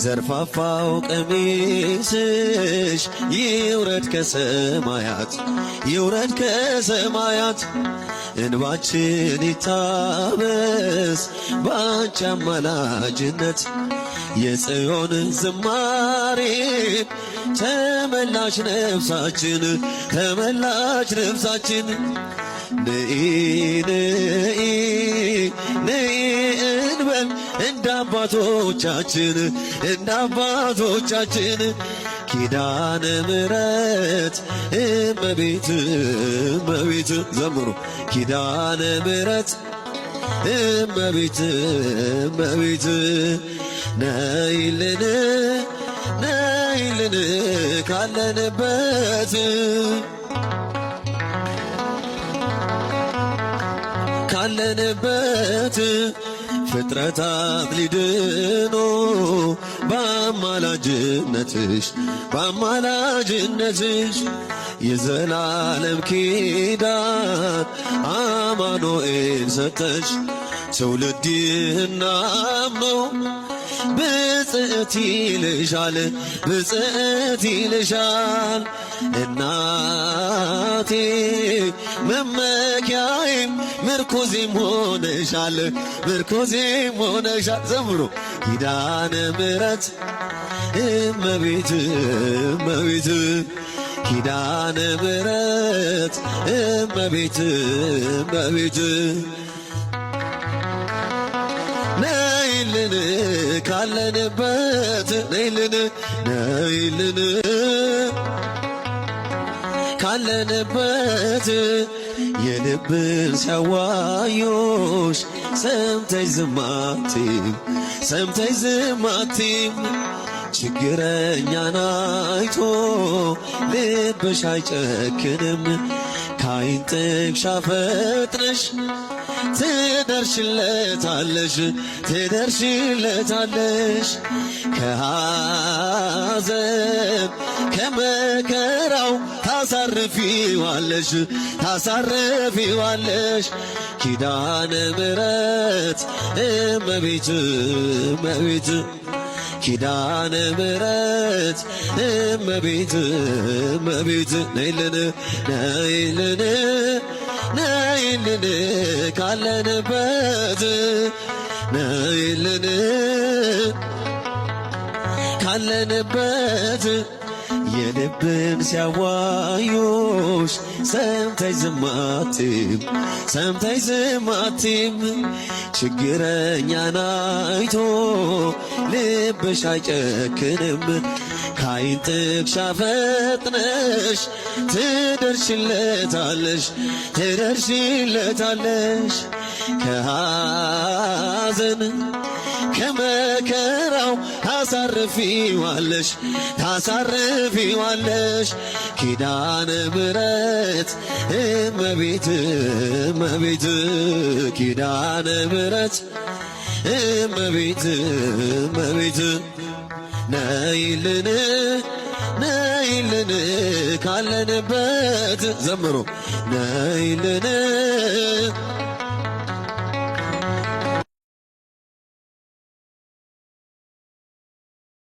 ዘርፋፋው ቀሚስሽ ይውረድ ከሰማያት ይውረድ ከሰማያት እንባችን ይታበስ ባንቺ አማላጅነት የጽዮን ዝማሬ ተመላሽ ነፍሳችን ተመላሽ ነፍሳችን ነይ ነይ ነይ እንበል እንደ አባቶቻችን ኪዳነ ምሕረት እመቤት እመቤት ዘምሩ ኪዳነ ምሕረት እመቤት እመቤት ነይልን ነይልን ካለንበት ፍጥረታት ሊድኑ በአማላጅነትሽ የዘላለም ኪዳን አማኑኤል ሰጠሽ ትውልድ ይህን አምነው ብፅዕት ይልሻል እናቴ መመኪያዬም ምርኩዜም ሆነሻል ዘምሩ ኪዳነ ምሕረት እመቤት እመቤት ኪዳነ ምሕረት እመቤት እመቤት ነይልን ካለንበት ነይልን ካለንበት የልብን ሲያዋዩሽ ሰምተሽ ዝም አትይም ችግረኛን አይቶ ልብሽ አይጨክንም ከዓይን ጥቅሻ ፈጥነሽ ትደርሽለታለሽ ከሐዘን ከመከራው ታሳርፊዋለሽ ኪዳነ ምሕረት እመቤት እመቤት ኪዳነ ምሕረት እመቤት እመቤት ነይልን ነይልን ካለንበት የልብን ሲያዋዩሽ ሰምተሽ ዝም አትይም ችግረኛን አይቶ ልብሽ አይጨክንም ከዓይን ጥቅሻ ፈጥነሽ ትደርሽለታለሽ ከሐዘን ከመከራው ታሳርፊዋለሽ ኪዳነ ምሕረት እመቤት እመቤት ኪዳነ ምሕረት እመቤት እመቤት ነይልን ካለንበት ዘምሮ ነይልን